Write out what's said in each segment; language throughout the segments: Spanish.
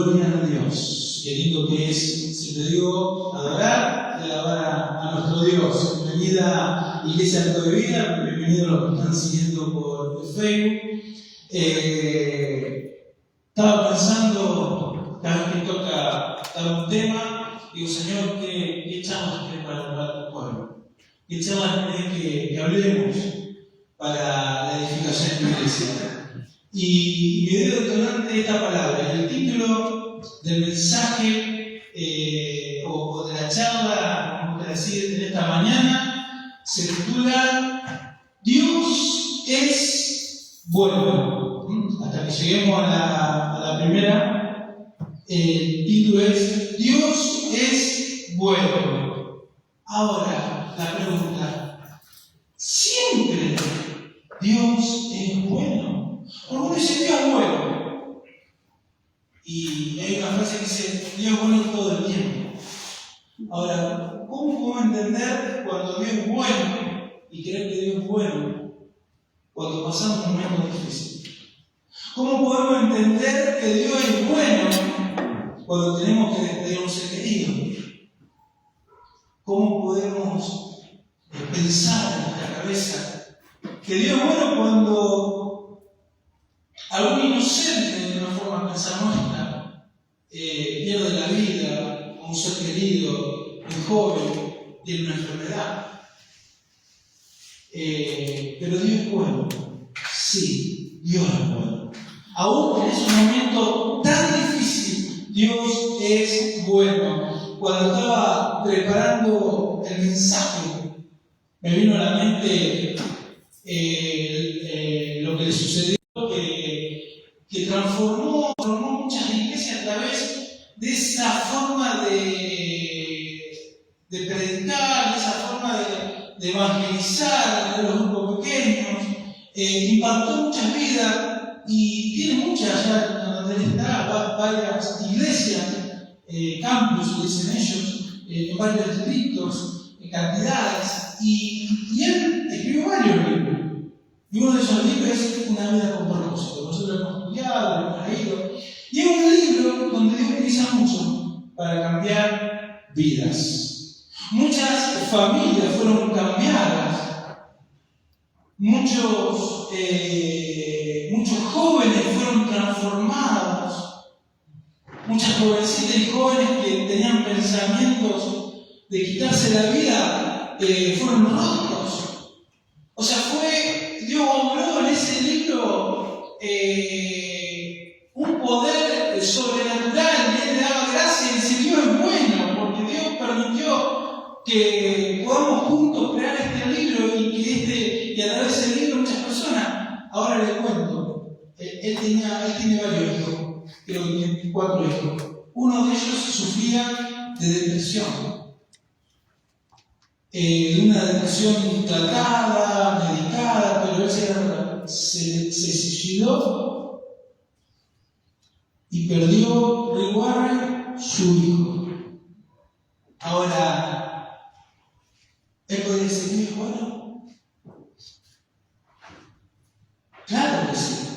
Gloria a Dios. Qué lindo que es, siempre digo, adorar y alabar a nuestro Dios. Bienvenida Iglesia Alto de Vida, bienvenidos los que están siguiendo por Facebook. Estaba pensando, cada vez que toca un tema, digo, Señor, ¿qué charlas tenés para tu pueblo? ¿Qué charlas tenés que hablemos para la edificación de tu iglesia? Y me dio detonante de esta palabra. El título del mensaje o de la charla, vamos a decir, en esta mañana, se titula Dios es bueno. Hasta que lleguemos a la primera, el título es Dios es bueno. Ahora, la pregunta, ¿siempre Dios es bueno? Porque uno dice Dios es bueno. Y hay una frase que dice Dios es bueno todo el tiempo. Ahora, ¿cómo podemos entender cuando Dios es bueno y creer que Dios es bueno cuando pasamos momentos difíciles? ¿Cómo podemos entender que Dios es bueno cuando tenemos que despedir a un ser querido? ¿Cómo podemos pensar en nuestra cabeza que Dios es bueno cuando algún inocente, de una forma de pensar nuestra, pierde la vida, a un ser querido, un joven, tiene una enfermedad? Pero Dios es bueno. Sí, Dios es bueno. Aún en ese momento tan difícil, Dios es bueno. Cuando estaba preparando el mensaje, me vino a la mente lo que le sucedió, que transformó muchas iglesias a través de esa forma de predicar, de esa forma de evangelizar a los grupos pequeños. Impactó muchas vidas y tiene muchas, ya donde está, varias iglesias, campus, dicen ellos, en varios distritos, cantidades, y él escribió varios libros. Y uno de esos libros es Una vida con propósito. Nosotros lo hemos estudiado, lo hemos leído. Y es un libro donde Dios utiliza mucho para cambiar vidas. Muchas familias fueron cambiadas. Muchos jóvenes fueron transformados. Muchas jovencitas y jóvenes que tenían pensamientos de quitarse la vida fueron rotos. O sea, Dios obró en ese libro un poder sobrenatural, y Él le daba gracia y dice: Dios es bueno, porque Dios permitió que podamos juntos crear este libro y a través de ese libro muchas personas. Ahora les cuento, él tiene varios hijos, creo que tiene 4 hijos. Uno de ellos sufría de depresión. De una depresión tratada, medicada, pero él se suicidó y perdió Ray Warren, su hijo. Ahora, ¿él podría decir que es bueno? Claro que sí.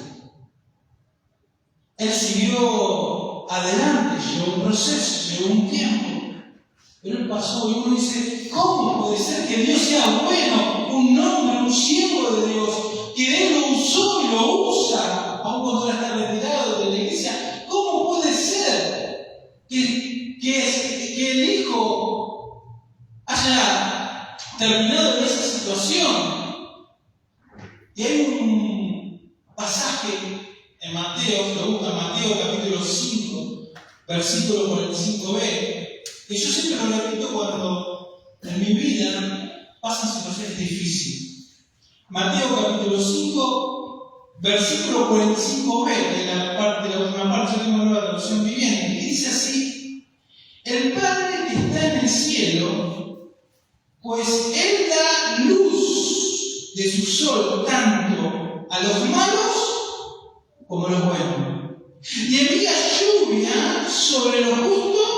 Él siguió adelante, llevó un proceso, llevó un tiempo. Pero él pasó y uno dice: ¿cómo puede ser que Dios sea bueno? Un hombre, un siervo de Dios, que Él lo usó y lo usa, aun cuando él está retirado de la iglesia. ¿Cómo puede ser que el hijo haya terminado en esa situación? Y hay un pasaje en Mateo, lo busca Mateo capítulo 5, versículo 45b, que yo siempre lo repito cuando en mi vida pasan situaciones difíciles. Mateo capítulo 5, versículo 45b, de la última parte, yo tengo una nueva traducción viviente, que dice así: el Padre que está en el cielo, pues Él da luz de su sol tanto a los malos como a los buenos, y envía lluvia sobre los justos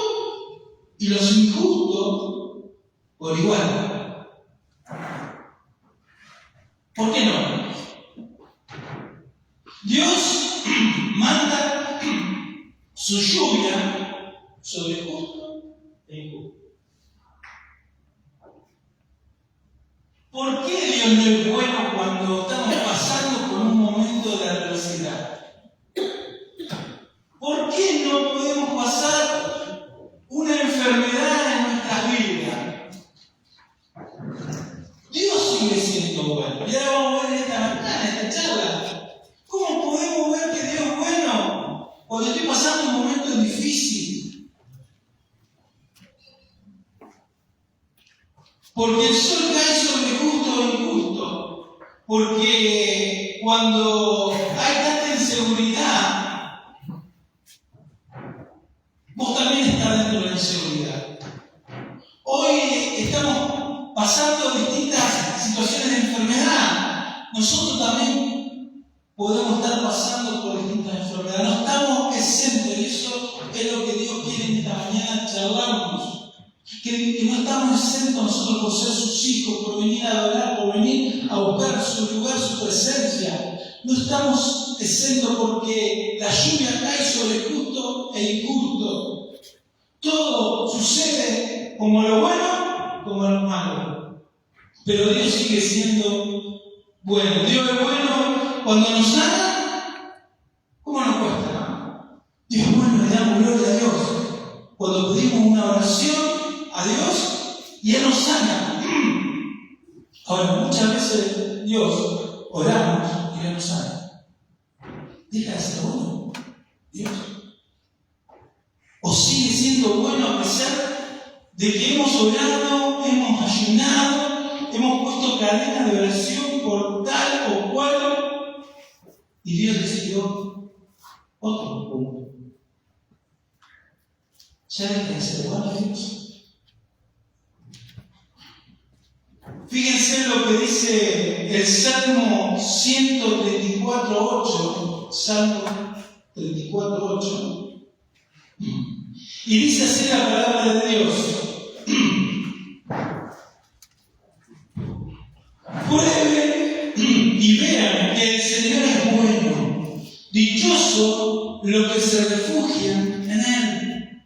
y los injustos por igual. ¿Por qué no? Dios manda su su lluvia sobre justo e injusto. ¿Por qué Dios no es bueno cuando estamos pasando por un momento de adversidad? ¿Por qué no podemos pasar una enfermedad en nuestras vidas? Dios sigue siendo bueno. Y ahora vamos a ver esta mañana, esta charla. ¿Cómo podemos ver que Dios es bueno cuando estoy pasando un momento difícil? Porque el sol cae sobre justo o injusto. Porque cuando hay tanta inseguridad, vos también estás dentro de la inseguridad. Hoy estamos pasando distintas situaciones de enfermedad. Nosotros también podemos estar pasando por distintas enfermedades. No estamos exentos, y eso es lo que Dios quiere en esta mañana charlarnos. Que no estamos exentos nosotros por ser sus hijos, por venir a adorar, por venir a buscar su lugar, su presencia. No estamos exentos porque la lluvia cae sobre el justo e injusto. Todo sucede como lo bueno, como lo malo. Pero Dios sigue siendo bueno. Dios es bueno cuando nos sana. ¿Cómo nos cuesta? Dios es bueno, le damos gloria a Dios. Cuando pedimos una oración a Dios y Él nos sana. Ahora, muchas veces Dios oramos y Él nos sana. Deja de ser bueno, Dios. O sigue siendo bueno a pesar de que hemos orado, hemos ayunado, hemos puesto cadena de oración por tal o cual, y Dios decidió otro punto. ¿Ya deja de ser bueno, Dios? Fíjense lo que dice el Salmo 134.8. Salmo 34.8. Y dice así la palabra de Dios. Prueben y vean que el Señor es bueno. Dichoso los que se refugian en Él.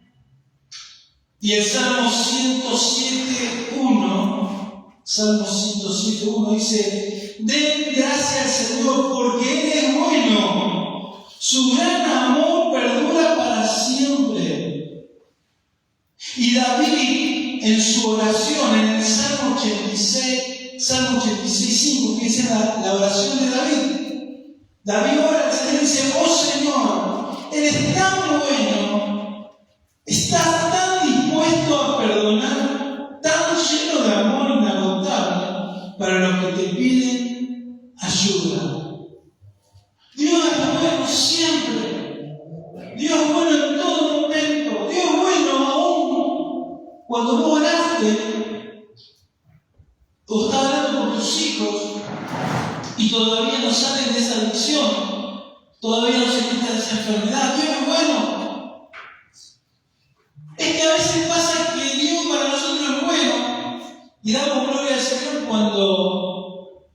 Y el Salmo 107.1. Salmo 107.1 dice: den gracias al Señor porque Él es bueno. Su gran amor perdura para siempre. Y David, en su oración, en el Salmo 86.5, que dice la oración de David. David ora al Señor y dice: oh Señor, Él es tan bueno, está tan dispuesto a perdonar, tan lleno de amor inagotable para los que te piden ayuda. Dios es bueno siempre. Dios es bueno en todo momento. Dios es bueno aún cuando vos oraste o estás orando por tus hijos y todavía no salen de esa adicción, todavía no se quita de esa enfermedad. Dios es bueno. Es que a veces pasa que Dios para nosotros es bueno y damos gloria al Señor cuando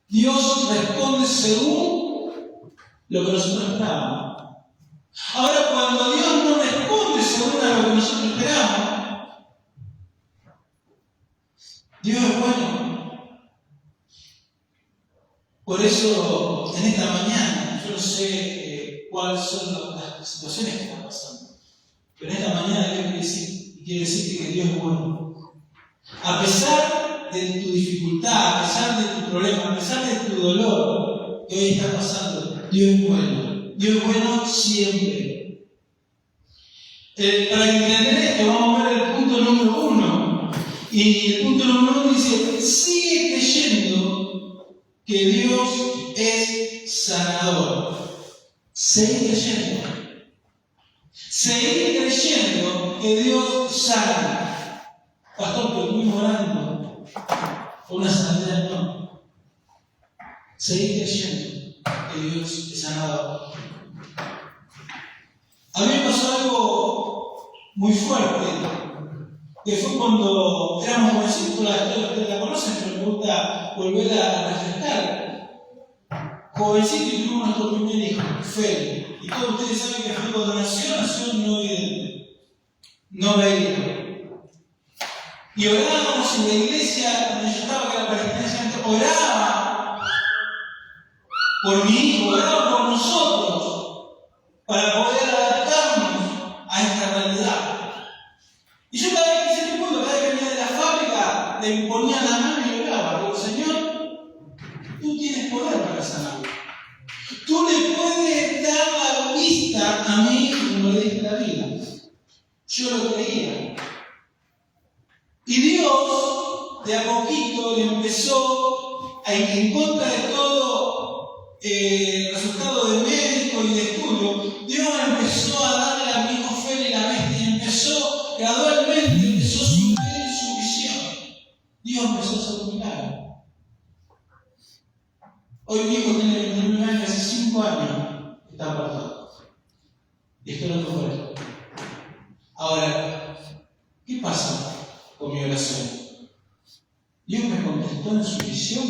Dios responde según lo que nosotros esperamos. Ahora, cuando Dios no responde según a lo que nosotros esperamos, Dios es bueno. Por eso, en esta mañana, yo no sé cuáles son las situaciones que están pasando, pero en esta mañana Dios quiere decir que Dios es bueno. A pesar de tu dificultad, a pesar de tu problema, a pesar de tu dolor que hoy está pasando, Dios es bueno. Dios es bueno siempre. Para entender esto, vamos a ver el punto número 1. Y el punto número 1 dice: sigue creyendo que Dios es sanador. Seguir creyendo. Seguir creyendo que Dios sana. Pastor, pero estuvimos orando por una sanidad, no. Seguir creyendo que Dios es sanador. A mí me pasó algo muy fuerte, que fue cuando éramos jovencitos. La historia ustedes la conocen, pero me gusta volver a refrescar. jovencito y tuvimos nuestro primer hijo, Feli. Y todos ustedes saben que Feli cuando nació no vidente, no veía. Y orábamos en la iglesia donde yo estaba, que era palestina, oraba por mi hijo, oraba por nosotros, para poder adaptarnos a esta realidad. Y yo cada vez que hice este punto, cada vez que venía de la fábrica, le ponía la mano y oraba. Digo, Señor, tú tienes poder para sanar. Tú le puedes dar la vista a mi hijo como le diste la vida. Yo lo creía. Y Dios, de a poquito, le empezó, en contra de todo resultado de médico y de estudio, Dios empezó a darle a mi hijo Feli la bestia y empezó, gradualmente, empezó a subir su visión. Dios empezó a hacer un milagro. Hoy mi hijo tiene 29 años, hace 5 años está apartado. Y estoy orando por él. Ahora, ¿qué pasa con mi oración? Dios me contestó en su visión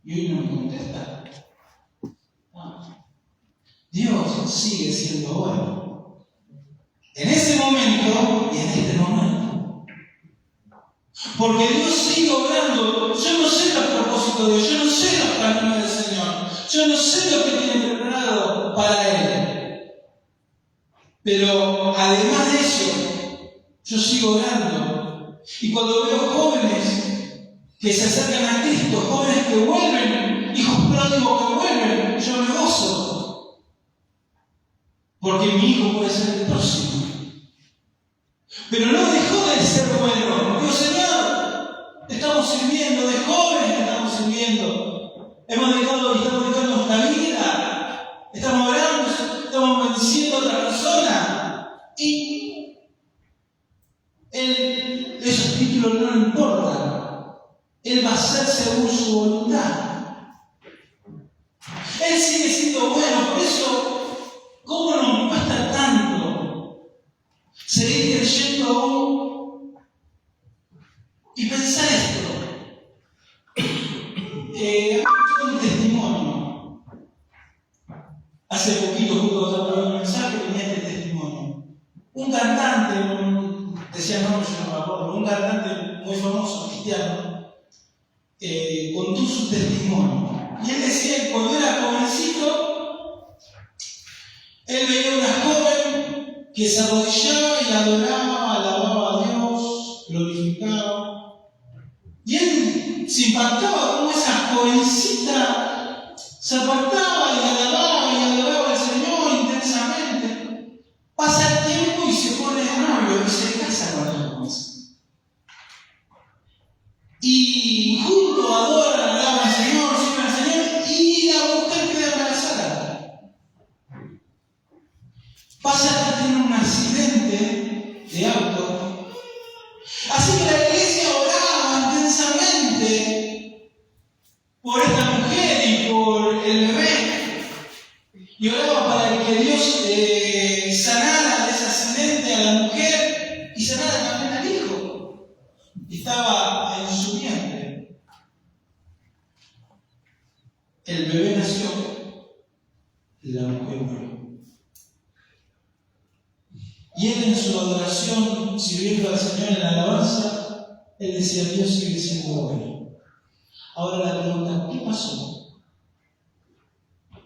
y hoy no me contesta. No. Dios sigue siendo bueno. En ese momento y en este momento. Porque Dios sigue obrando. Yo no sé los propósitos de Dios, yo no sé los caminos del Señor, yo no sé lo que tiene preparado para Él. Pero además de eso, yo sigo orando. Y cuando veo jóvenes que se acercan a Cristo, jóvenes que vuelven, hijos pródigos que vuelven, yo me gozo. Porque mi hijo puede ser el próximo. Pero no dejó de ser bueno. Digo, Señor, estamos sirviendo, de jóvenes estamos sirviendo. Estamos dedicando nuestra vida. Estamos orando, estamos bendiciendo a otra persona. Y esos títulos no le importan. Él va a hacer según su voluntad. Él sigue siendo bueno. Por eso, ¿cómo nos cuesta tanto seguir creyendo aún? Y pensar esto. Un testimonio. Hace poquito, justo estaba un mensaje, venía este testimonio. Un cantante, decía no, yo no me acuerdo, un cantante muy famoso, cristiano, contó su testimonio. Y él decía que cuando era jovencito, él veía una joven que se arrodillaba y adoraba, alababa a Dios, glorificaba. Y él se impactaba como esa jovencita se apartaba y alababa al Señor intensamente. Pasa el tiempo y se pone de novio y se casa con la joven. Y juntos adoran, alaban al Señor, sirven al Señor y la mujer queda embarazada. Pasa que tiene un accidente de auto. Así que la iglesia oraba intensamente por esta mujer y por el bebé. Y oraba para que Dios sanara de ese accidente a la mujer y sanara también al hijo. Estaba en su vientre. El bebé nació y la mujer murió. Y él en su adoración, sirviendo al Señor en la alabanza, él decía, Dios sigue siendo bueno. Ahora la pregunta, ¿qué pasó?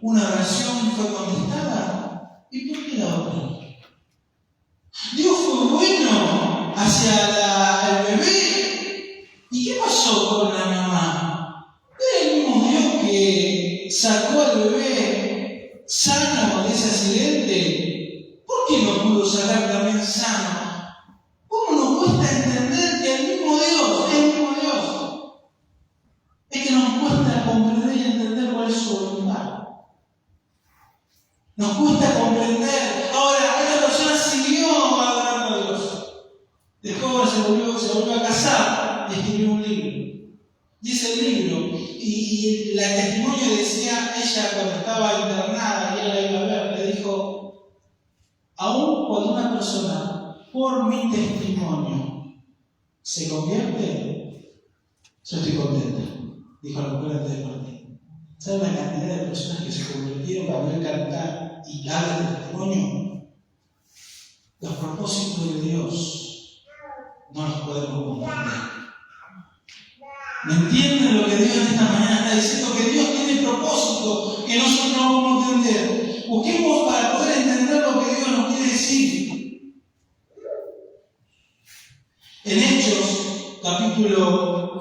¿Una oración fue contestada? ¿Y por qué la otra? Dios fue bueno hacia el bebé. ¿Y qué pasó con la mamá? ¿Era el mismo Dios que sacó al bebé sano de ese accidente? ¿Por qué no pudo sacar también sano? ¿Cómo nos cuesta entender que el mismo Dios es el mismo Dios? Es que nos cuesta comprender y entender cuál es su voluntad. Nos cuesta comprender. Ahora, esta persona siguió adorando a Dios. Después se volvió a casar y escribió un libro. Y ese libro, y la testimonio decía, ella cuando estaba internada y él la iba a ver, le dijo, aún cuando una persona, por mi testimonio, se convierte, yo estoy contenta, dijo la mujer antes de partir. ¿Sabe la cantidad de personas que se convirtieron cuando él canta y habla de testimonio? Los propósitos de Dios no los podemos comprender. ¿Me entienden lo que Dios en esta mañana está diciendo? Que Dios tiene propósito que nosotros no podemos entender. Busquemos para poder entender lo que Dios nos quiere decir. En Hechos capítulo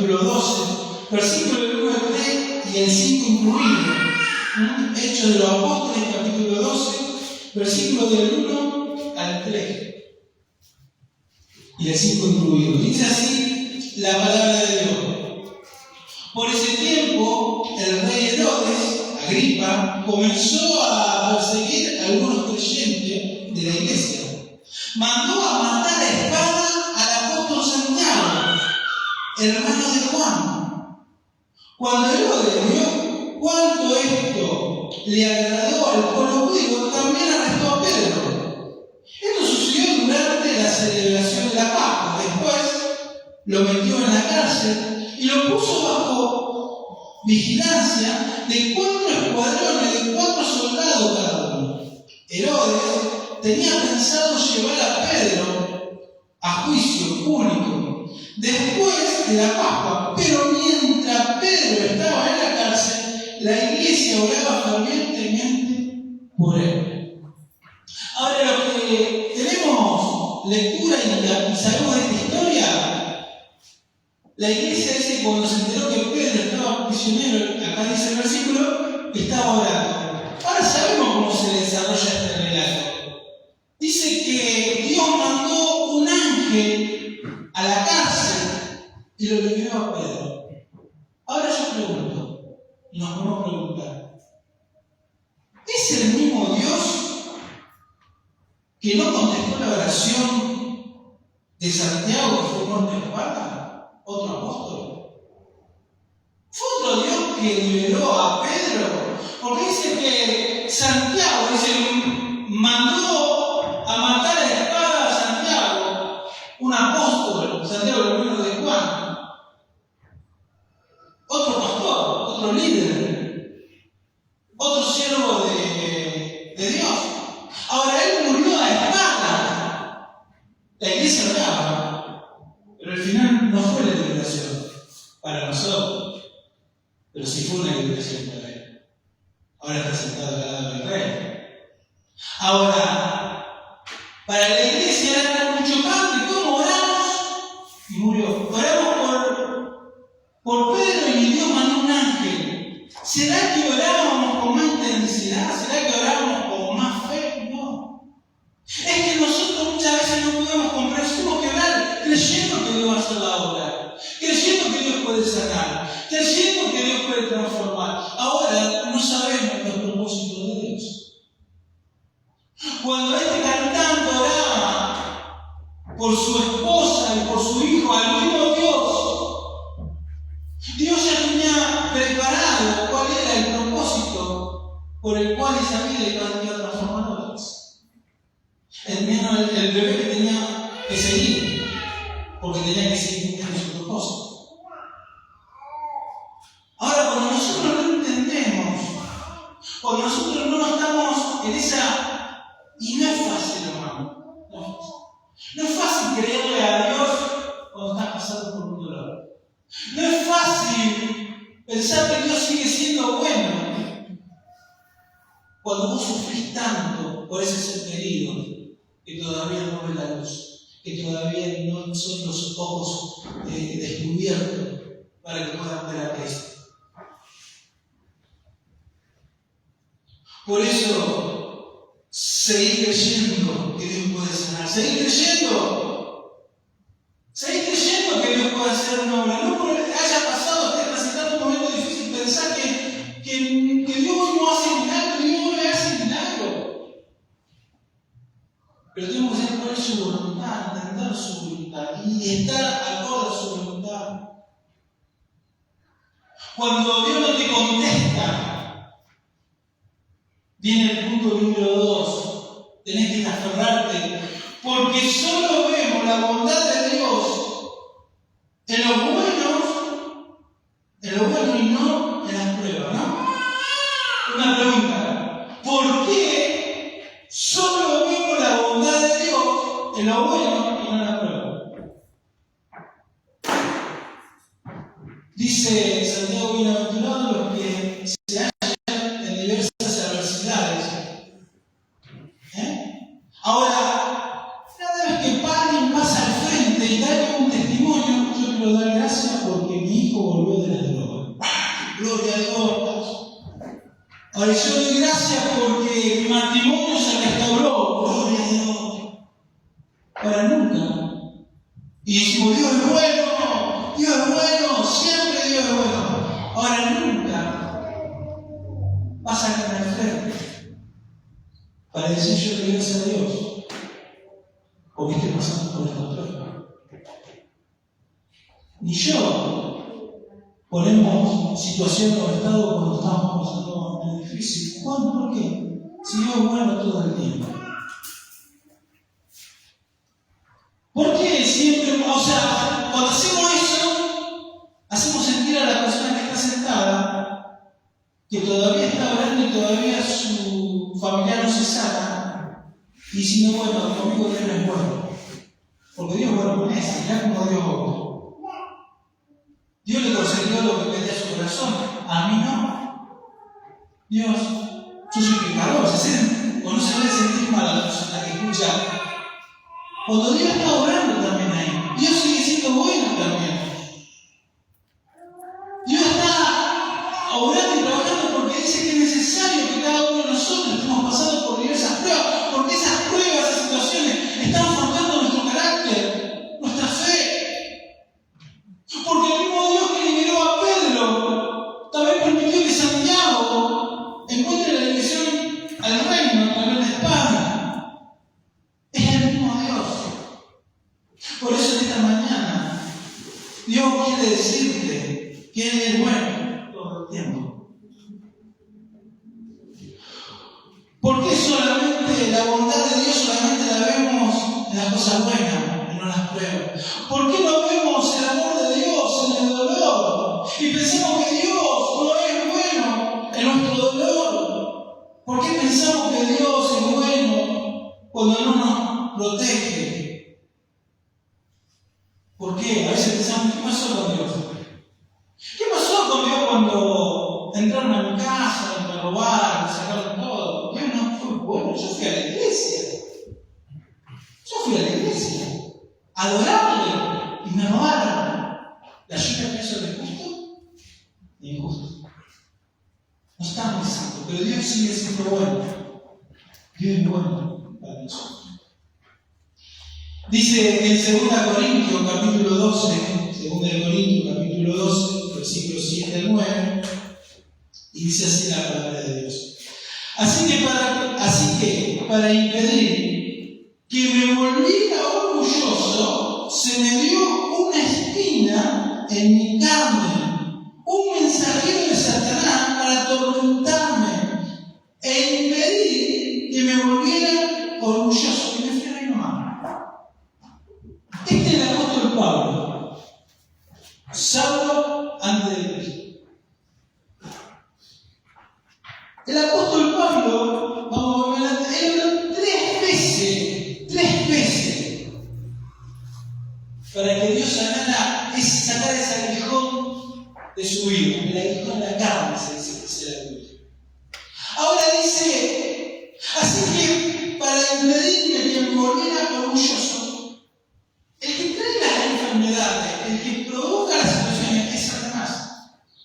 12, versículo del 1 al 3 y el 5 incluido. Hechos de los Apóstoles, capítulo 12, versículo del 1 al 3 y el 5 incluido. Dice así la palabra de Dios. Por ese tiempo, el rey Herodes, Agripa, comenzó a perseguir a algunos creyentes de la iglesia. Mandó a matar a espada al apóstol Santiago, hermano de Juan. Cuando Herodes vio cuánto esto le agradó al pueblo judío, también arrestó a Pedro. Esto sucedió durante la celebración de la Pascua. Después lo metió en la cárcel y lo puso bajo vigilancia de 4 escuadrones de 4 soldados cada uno. Herodes tenía pensado llevar a Pedro a juicio público después de la Pascua, pero mientras Pedro estaba en la cárcel, la iglesia oraba fervientemente por él. Ahora, lo que tenemos lectura y sabemos de esta historia, la iglesia dice que cuando se enteró que Pedro estaba prisionero, acá dice el versículo, estaba orando. Ahora sabemos cómo se desarrolla este relato. Dice que Dios mandó un ángel a la cárcel y lo liberó a Pedro. Ahora yo pregunto, y nos podemos preguntar, ¿es el mismo Dios que no contestó la oración de Santiago que fue muerto en espada? ¿Otro apóstol? ¿Fue otro Dios que liberó a Pedro? Porque dice que Santiago, mandó a matar a espada a Santiago, un apóstol, Santiago el hermano de Juan, otro pastor, otro líder, otro siervo de Dios. Ahora él murió a espada. La iglesia oraba, pero al final no fue la liberación para nosotros, pero sí fue una liberación para él. Ahora está sentado al lado del rey. Ahora, para la iglesia era muy chocante. ¿Cómo oramos? Y murió. Oramos por Pedro y Dios mandó un ángel. ¿Será que orábamos con más intensidad? ¿Será que orábamos con más fe? No. Es que nosotros muchas veces no podemos comprender. Tenemos que orar creyendo que Dios va a hacer la obra, creyendo que Dios puede sanar, creyendo que Dios puede transformar. Ahora no sabemos los propósitos de Dios. Cuando este cantante oraba por su esposa y por su hijo al mismo Dios ya tenía preparado cuál era el propósito por el cual esa vida iba a transformar a otras. El bebé que tenía que seguir, porque tenía que seguir cumpliendo su propósito. Ahora, cuando nosotros no entendemos, cuando nosotros no estamos en esa... Y no es fácil, hermano. No es fácil creerle a Dios cuando estás pasando por un dolor. No es fácil pensar que Dios sigue siendo bueno cuando vos sufrís tanto por ese ser querido que todavía no ve la luz, que todavía no son los ojos descubiertos para que puedan ver a Cristo. Por eso, seguir creyendo que Dios puede sanar, seguir creyendo que Dios puede hacer una obra. No porque haya pasado, esté transitando un momento difícil, pensar que Dios no hace milagro, Dios no le hace milagro. Pero tenemos que saber su voluntad, entender su voluntad y estar acorde a su voluntad. Cuando Dios no te contesta, viene el punto número 2. Tenés que aferrarte, porque solo vemos la bondad de Dios en los buenos terminó en las pruebas, ¿no? Una pregunta. ¿Por qué solo vemos la bondad de Dios en lo bueno y no en la prueba? Dice Santiago: bienaventurados los que se hallan en diversas adversidades. Ahora, cada vez que Pani pasa al frente y da un testimonio, yo quiero dar gracias porque mi hijo volvió de la droga. Gloria a Dios. Ahora, yo doy gracias porque mi matrimonio se restauró. Gloria a Dios. Para nunca. Y decimos: Dios es bueno, Dios es bueno, siempre Dios es bueno. Ahora, nunca pasa con el frente para decir: yo doy gracias a Dios porque estoy pasando por esta prueba. Ni yo ponemos situación o estado cuando estamos pasando en el difícil. ¿Cuándo? ¿Por qué? Si Dios es bueno todo el tiempo. ¿Por qué siempre? O sea, cuando hacemos eso, hacemos sentir a la persona que está sentada que todavía está orando y todavía su familiar no se sana, y diciendo: bueno, conmigo Dios no es bueno. Porque Dios es bueno con eso, mirá como Dios obra. Dios le concedió lo que pedía a su corazón, a mí no. Dios, yo soy pecador, o no se debe sentir mal a la persona que escucha. Cuando Dios está obrando también ahí, Dios sigue siendo bueno también. Dios está obrando y trabajando porque dice que es necesario que cada uno de nosotros estemos pasando por diversas pruebas, porque esas pruebas, esas situaciones están forjando nuestro carácter, nuestra fe. Porque el mismo Dios que liberó a Pedro también permitió que Santiago encuentre la dirección al reino a través de la espada. Es el mismo Dios. Por eso en esta mañana Dios quiere decirte que Él es bueno todo el tiempo. ¿Por qué solamente la bondad de Dios solamente la vemos en las cosas buenas y no en las pruebas? ¿Por qué no vemos el amor de Dios en el dolor y pensamos que Dios no es bueno en nuestro dolor? ¿Por qué pensamos que Dios es bueno cuando no nos protege? ¿Por qué? A veces pensamos: ¿qué pasó con Dios? ¿Qué pasó con Dios cuando entraron a mi casa, me robaron, me sacaron todo? Dios no fue bueno. Yo fui a la iglesia. A adorarle y me robaron. ¿La lluvia acaso es justo? Injusto. No estamos diciendo, pero Dios sigue siendo bueno. Dios es bueno para nosotros. Dice en 2 Corintios capítulo 12, 2 Corintios capítulo 12, versículos 7 al 9, y dice así la palabra de Dios. Así que para impedir que me volviera orgulloso, se me dio una espina en mi carne, un mensajero de Satanás para atormentarme e impedir que me volviera orgulloso, que me frene nomás. Este es el apóstol Pablo, Saulo antes de Cristo. El apóstol Pablo, vamos a ver, él habló tres veces, para que Dios sacara ese aguijón de su vida, el aguijón de la carne, se dice la Biblia. Ahora dice: así que para impedirme que me volviera orgulloso, el que trae las enfermedades, el que provoca las situaciones es Satanás.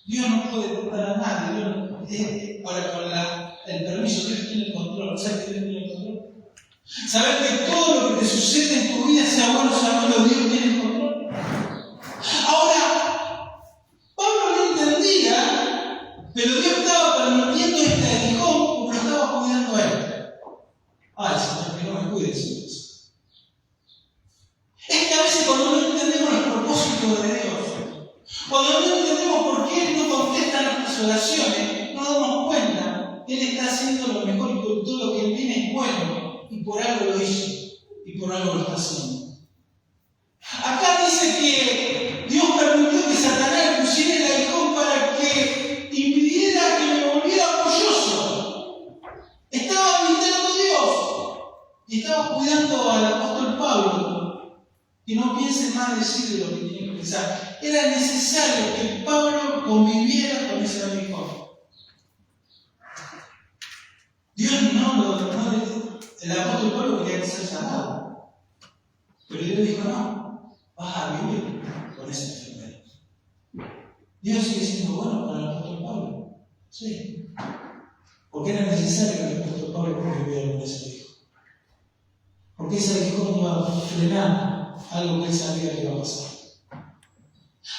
Dios no puede tocar a nadie. Ahora, con el permiso, Dios tiene el control. ¿Sabes que Dios tiene el control? ¿Sabes que todo lo que te sucede en tu vida, sea bueno o sea malo, Dios tiene el control? Ahora, Pablo no entendía, pero Dios estaba permitiendo este aguijón porque lo estaba cuidando a él. Ay, Señor, que no me cuides, Señor. Es que a veces cuando no entendemos los propósitos de Dios, cuando no entendemos por qué Él no contesta nuestras oraciones, nos damos cuenta que Él está haciendo lo mejor y que todo lo que Él tiene es bueno, y por algo lo hizo, y por algo lo está haciendo. Acá dice que Dios permitió que Satanás pusiera el aguijón para que no piense más decir de lo que tiene que pensar. Era necesario que Pablo conviviera con ese aguijón. Dios el apóstol Pablo quería ser sanado. Pero Dios dijo, no, vas a vivir con esa enfermedad. Dios sigue siendo bueno para el apóstol Pablo. Sí. Porque era necesario que el apóstol Pablo conviviera con ese aguijón. Porque ese aguijón iba a frenar algo que él sabía que iba a pasar.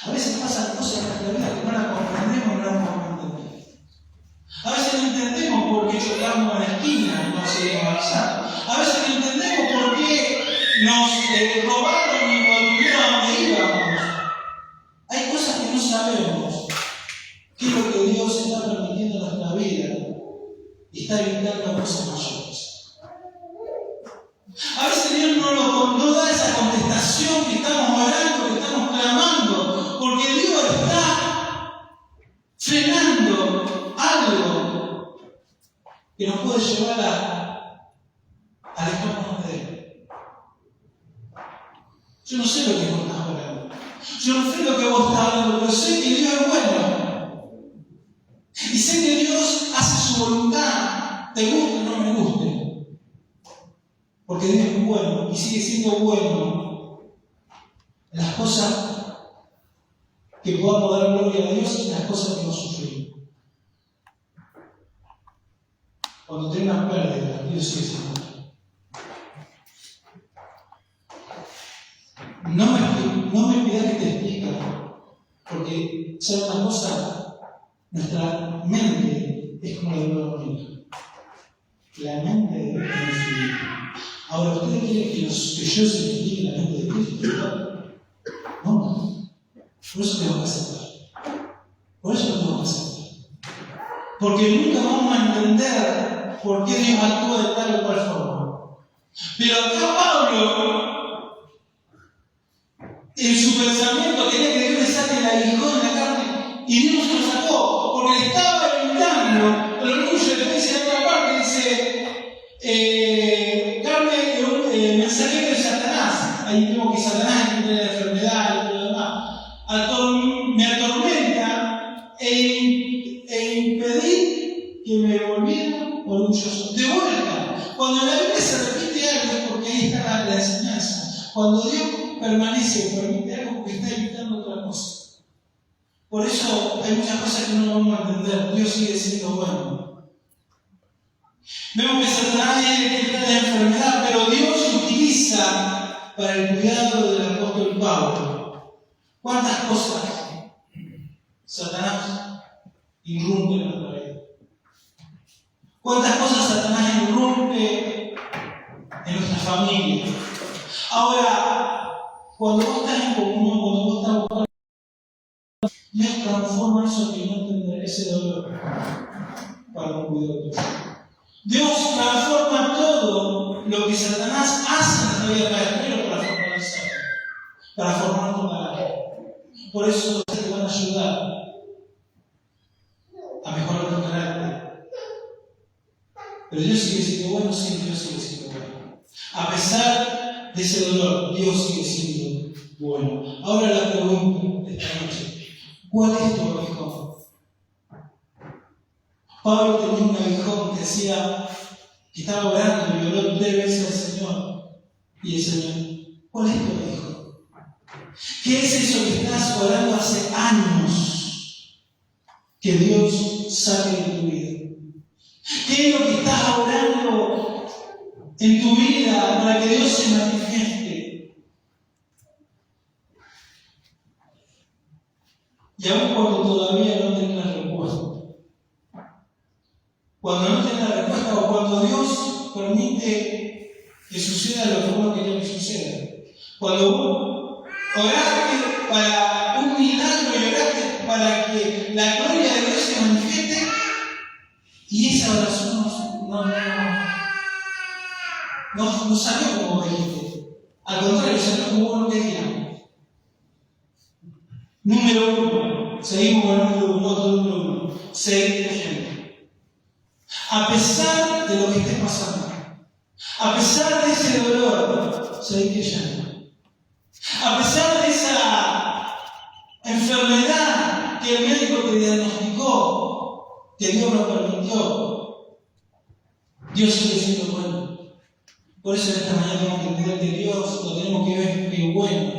A veces pasan cosas en nuestra vida que no las comprendemos, no las podemos entender. A veces no entendemos por qué chocamos en la esquina y no seguimos avanzando. A veces no entendemos por qué nos robaron y nos tuvieron a donde íbamos. Hay cosas que no sabemos. ¿Qué es lo que Dios está permitiendo en nuestra vida? Y está evitando cosas mayores. A veces Dios no da esa contestación que estamos orando, que estamos clamando, porque Dios está frenando algo que nos puede llevar a alejarnos de Él. Yo no sé lo que vos estás orando. Yo no sé lo que vos estás hablando, pero sé que Dios es bueno. Y sé que Dios hace su voluntad, te guste o no me guste. Porque Dios es bueno y sigue siendo bueno en las cosas que podamos dar gloria a Dios y en las cosas que nos sufrimos. Cuando tengo una pérdida, Dios sigue siendo bueno. No me pidas que te explique, porque sabe una cosa, nuestra mente es como la de una hormiga. La mente de Dios. Ahora, ¿ustedes quieren que yo se explique la mente de Cristo? No. Por eso tengo que aceptar. Por eso lo tengo que aceptar. Porque nunca vamos a entender por qué Dios actúa de tal o cual forma. Pero acá Pablo, en su pensamiento, quería que Dios le saque el aguijón de la carne. Y Dios se lo sacó. Porque le estaba evitando el orgullo. Le dice en otra parte, dice... mensajero de Satanás. Ahí tengo que Satanás tiene la enfermedad y todo lo demás. Me atormenta e impedir que me volviera orgulloso. De vuelta, cuando la Biblia se repite algo es porque ahí está la enseñanza. Cuando Dios permanece o permite algo, porque está evitando otra cosa. Por eso hay muchas cosas que no vamos a entender. Dios sigue siendo bueno. Vemos que Satanás es la enfermedad, pero Dios utiliza para el cuidado del apóstol Pablo. ¿Cuántas cosas Satanás irrumpe en nuestra vida? ¿Cuántas cosas Satanás irrumpe en nuestra familia? Ahora, cuando vos estás en comunión, cuando vos estás buscando, Dios transforma eso que no entender, ese dolor, para un cuidado tuyo. Dios transforma todo lo que Satanás hace en la vida para formar tu carácter. Por eso te van a ayudar a mejorar tu carácter. Pero Dios sigue siendo bueno, sí, Dios sigue siendo bueno. A pesar de ese dolor, Dios sigue siendo bueno. Ahora la pregunta de esta noche: ¿cuál es tu aguijón? Pablo tenía un aguijón que decía que estaba orando y oró 3 veces al Señor. Y el Señor, ¿cuál es tu aguijón? ¿Qué es eso que estás orando hace años que Dios saque de tu vida? ¿Qué es lo que estás orando en tu vida para que Dios se manifieste? Y aún cuando todavía no tengas respuesta. Cuando no tengas respuesta o cuando Dios permite que suceda lo que vos no querías que suceda. Cuando vos oraste para un milagro y oraste para que la gloria de Dios se manifieste y esa oración no salió como dijiste. Al contrario, salió como vos no querías. Número 1. Seguimos con el número 1. Seguir creyendo. A pesar de lo que estés pasando, a pesar de ese dolor, seguir creyendo. A pesar de esa enfermedad que el médico te diagnosticó, que Dios lo permitió, Dios sigue siendo bueno. Por eso en esta mañana tenemos que entender que Dios lo tenemos que ver que es bueno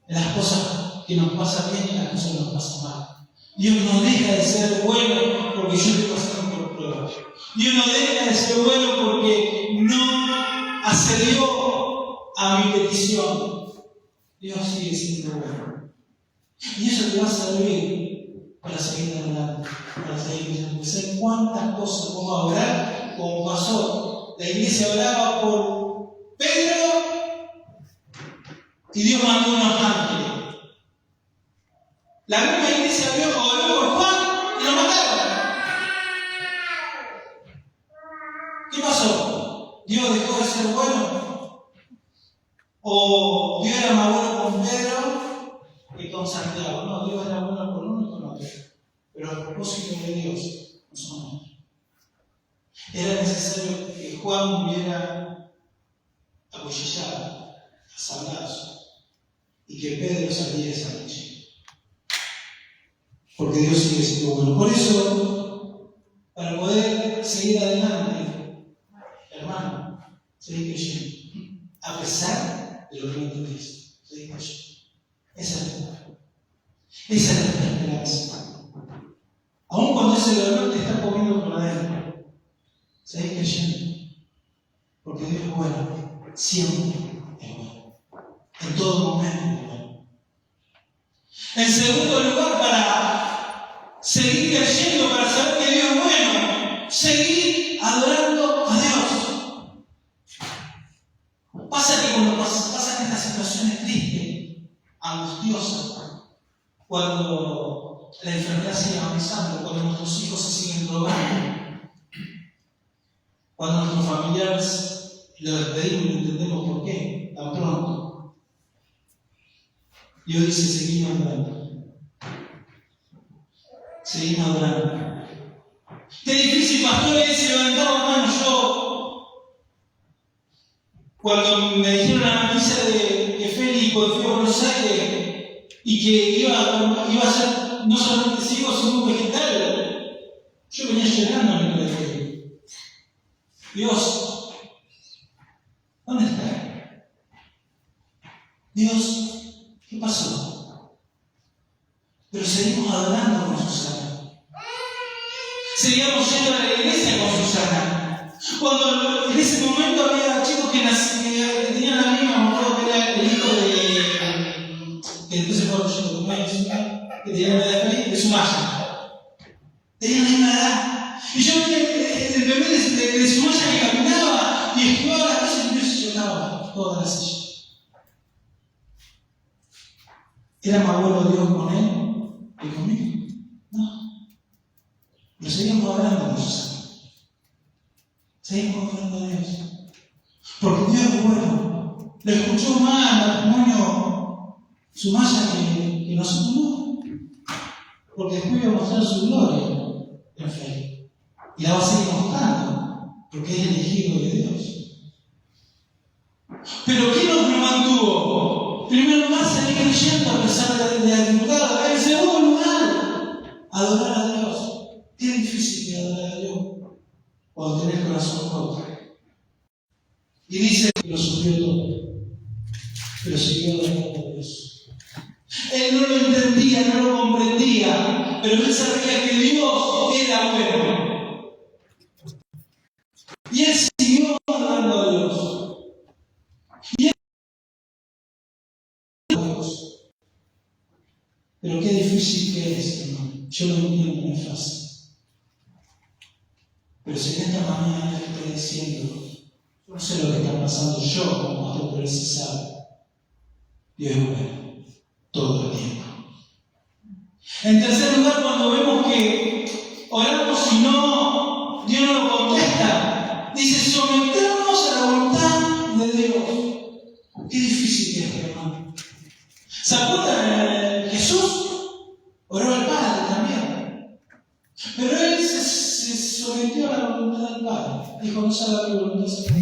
en las cosas que nos pasan bien y en las cosas que nos pasan mal. Dios no deja de ser bueno porque yo estoy pasando por pruebas. Dios no deja de ser bueno porque no accedió a mi petición. Dios sigue siendo bueno. Y eso te va a servir para seguir adelante, para seguir creyendo. ¿Saben cuántas cosas vamos a orar? Como pasó, la iglesia oraba por Pedro y Dios mandó unos ángeles. La misma iglesia oró por Juan y lo mataron. ¿Qué pasó? ¿Dios dejó de ser bueno? ¿O Dios era más bueno con Pedro que con Santiago? No, Dios era bueno con uno y con otro. Pero el propósito de Dios no son otros. Era necesario que Juan hubiera acuchillado, asaltado, y que Pedro saliera esa noche. Porque Dios sigue siendo bueno. Por eso, para poder seguir adelante, hermano, seguir creyendo. A pesar de lo que no entendés, seguir creyendo. Esa es nuestra esperanza. Aun cuando ese dolor te está comiendo por adentro, seguir creyendo. Porque Dios es bueno, siempre es bueno. En todo momento es bueno. En segundo lugar, para seguir creyendo, para saber que Dios es bueno, seguir adorando a Dios. Pasa que cuando pasan estas situaciones tristes, angustiosas, cuando la enfermedad sigue avanzando, cuando nuestros hijos se siguen drogando, cuando nuestros familiares lo despedimos y no entendemos por qué, tan pronto, Dios dice: seguimos adorando. Seguimos adorando. Qué difícil, pastor, es levantar la mano. Yo, cuando me dijeron la noticia de que Félix fue a Buenos Aires y que iba a ser no solamente ciego, sino un vegetal, yo venía llorando en el colegio. Dios, ¿dónde está? Dios, ¿qué pasó? Pero seguimos adorando con Susana. Seguíamos yendo a la iglesia con Susana. Cuando en ese momento había chicos que tenían la misma, creo que era el hijo que después se fue que tenía la edad de Sumaya. Tenían la misma edad. Y yo veía el bebé de Sumaya que caminaba y esquivaba las cosas y yo lloraba toda la silla. ¿Era más bueno Dios con él que conmigo? No. Pero seguimos adorando a Dios. Seguimos adorando a Dios. Porque Dios es bueno. Lo escuchó más el matrimonio Sumaya que nosotros no. Porque después iba a mostrar su gloria en fe. Y la va a seguir mostrando. Porque es elegido de Dios. Pero ¿qué nos mantuvo? En primer lugar, seguir creyendo a pesar de la dificultad. En segundo lugar, adorar a Dios. Qué difícil es adorar a Dios cuando tenés el corazón roto. Y dice que lo sufrió todo, pero siguió adorando a Dios. Él no lo entendía, no lo comprendía, pero él sabía que Dios era bueno. Y él siguió adorando a Dios. Y él adorando a Dios. Pero qué difícil que es, hermano. Yo lo entiendo, no es fácil. Pero si en esta mañana te estoy diciendo, yo no sé lo que está pasando yo como pastor, pero él sí sabe. Dios es bueno, todo el tiempo. En tercer lugar, cuando vemos que oramos y no, Dios no lo contesta, dice: someternos a la voluntad de Dios. Qué difícil que es, hermano. ¿Se acuerdan? Jesús oró al Padre también. Pero él se sometió a la voluntad del Padre. Dijo: no sabe qué voluntad se puede.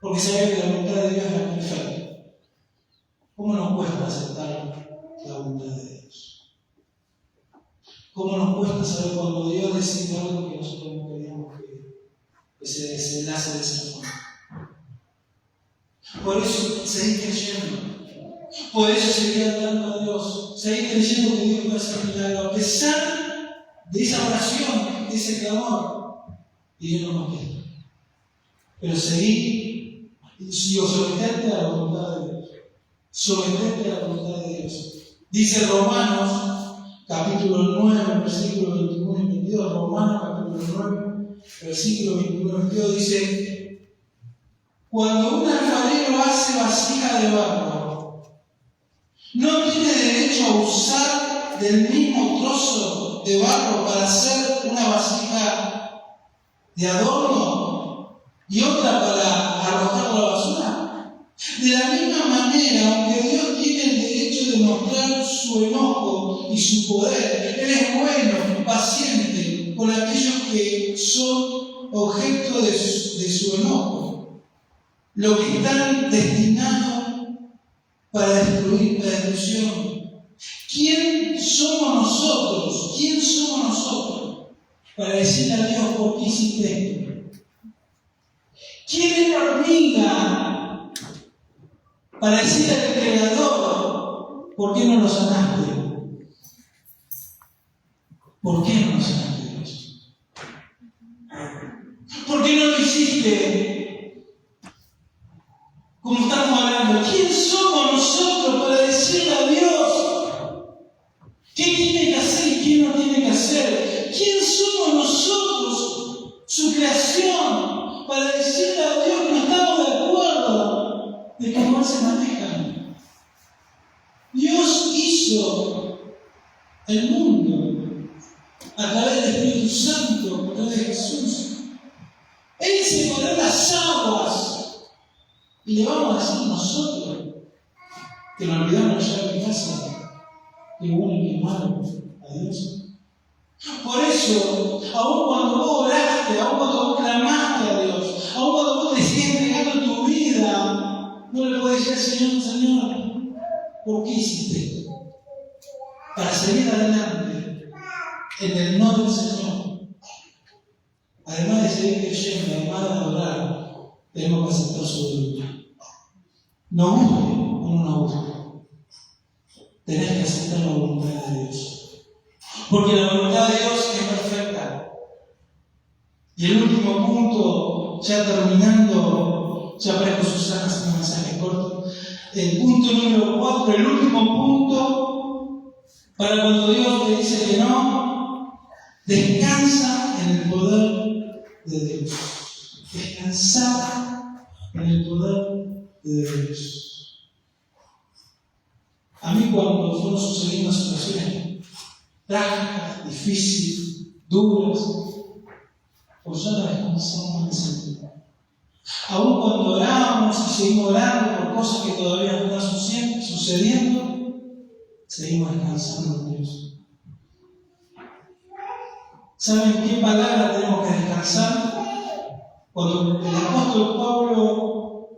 Porque sabía que la voluntad de Dios era perfecta. ¿Cómo nos cuesta aceptar la voluntad de Dios? ¿Cómo nos cuesta saber cuando Dios decide algo que nosotros no queríamos que se desenlace de esa forma? Por eso seguir creyendo. Por eso seguir adorando a Dios. Seguir creyendo que Dios puede hacer milagro. A pesar de esa oración, de ese clamor. Y Dios no nos quiere. Pero seguir y someterte a la voluntad de Dios. Someterte a la voluntad de Dios. Dice Romanos, capítulo 9, versículos 21 y 22. Romanos, capítulo 9, versículo 21 y 22 dice: cuando un alfarero hace vasija de barro, no tiene derecho a usar del mismo trozo de barro para hacer una vasija de adorno y otra para arrojar la basura. De la misma manera, aunque Dios tiene el derecho de mostrar su enojo y su poder, Él es bueno, paciente con aquellos que son objeto de su enojo, lo que están destinados para destruir la destrucción. ¿Quién somos nosotros? ¿Quién somos nosotros para decirle a Dios por qué hiciste esto? ¿Quién es la hormiga para decirle al Creador por qué no lo sanaste? ¿Por qué no lo sanaste, Dios? ¿Por qué no lo hiciste? Como estamos hablando, ¿quién somos nosotros para decirle a Dios qué tiene que hacer y qué no tiene que hacer? ¿Quién somos nosotros, su creación, para decirle a Dios que no estamos de acuerdo de cómo Él se maneja? Dios hizo el mundo a través del Espíritu Santo, a través de Jesús. Él separó las aguas. Y le vamos a decir nosotros que nos olvidamos ya de mi casa, que bueno y que malo a Dios. Por eso, aun cuando vos oraste, aun cuando vos clamaste a Dios, aun cuando vos te sigues entregando tu vida, no le puedes decir al Señor, ¿por qué hiciste esto? Para seguir adelante en el nombre del Señor. Además de seguir creyendo, además de adorar, tenemos que aceptar su voluntad. No guste o no guste. Tenés que aceptar la voluntad de Dios. Porque la voluntad de Dios es perfecta. Y el último punto, ya terminando, ya parezco Susana haciendo un mensaje corto. El punto número 4, el último punto, para cuando Dios te dice que no, descansa en el poder de Dios. Descansar en el poder de Dios. A mí cuando fueron sucediendo situaciones trágicas, difíciles, duras, por yo la descansamos en ese tiempo. Aún cuando oramos y seguimos orando por cosas que todavía no están sucediendo, seguimos descansando en Dios. ¿Saben qué palabra tenemos que descansar? Cuando el apóstol Pablo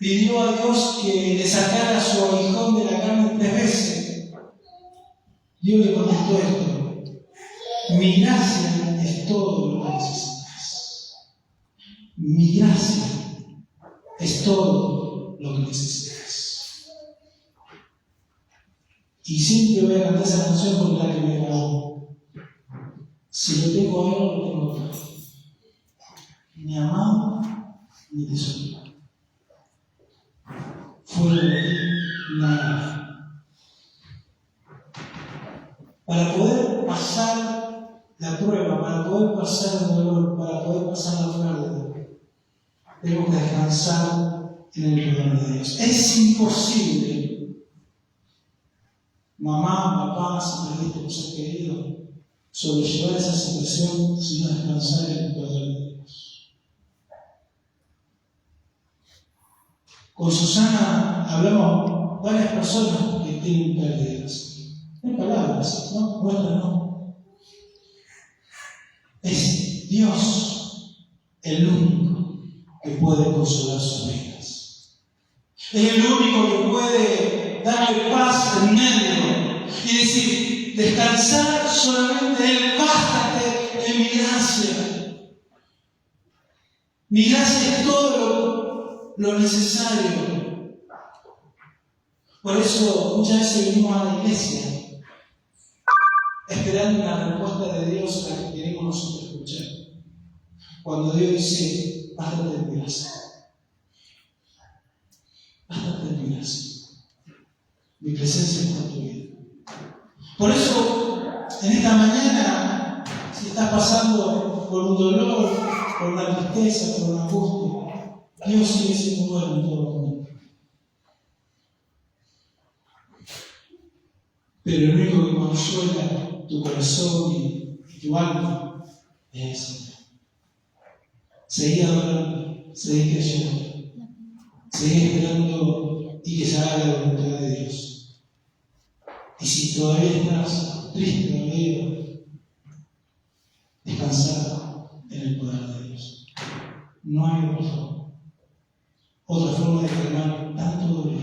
pidió a Dios que le sacara su aguijón de la carne 3 veces, Dios le contestó esto: mi gracia es todo lo que necesitas. Mi gracia es todo lo que necesitas. Y siempre voy a cantar esa canción porque es la que me grabó. Si lo tengo ahora, lo tengo acá. Ni amado, ni tesorero. Fuera de ti, nada. Para poder pasar la prueba, para poder pasar el dolor, para poder pasar la pérdida, tenemos que descansar en el poder de Dios. Es imposible, mamá, papá, si perdiste un ser querido, sobrellevar esa situación sin descansar en el poder de Dios. Con Susana hablamos varias personas que tienen pérdidas. En palabras, ¿no? Nuestras no. Es Dios el único que puede consolar sus vidas. Es el único que puede darle paz en medio y decir, descansar solamente en Él, bástate en mi gracia. Mi gracia es todo lo necesario. Por eso muchas veces venimos a la iglesia esperando una respuesta de Dios a la que queremos nosotros escuchar. Cuando Dios dice, bástate en mi gracia. Bástate en mi gracia. Mi presencia está en tu vida. Por eso, en esta mañana, si estás pasando por un dolor, por una tristeza, por una angustia, Dios sigue siendo bueno en todo momento. Pero el único que consuela tu corazón y tu alma es el Señor. Seguí adorando, seguí creyendo, seguí esperando y que se haga la voluntad de Dios. Y si todavía estás triste, todavía, descansar en el poder de Dios. No hay otra forma de frenar tanto dolor.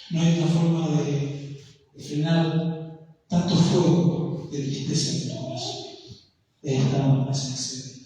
No hay otra forma de frenar tanto fuego de tristeza en tu corazón. Es estar en la presencia de Dios.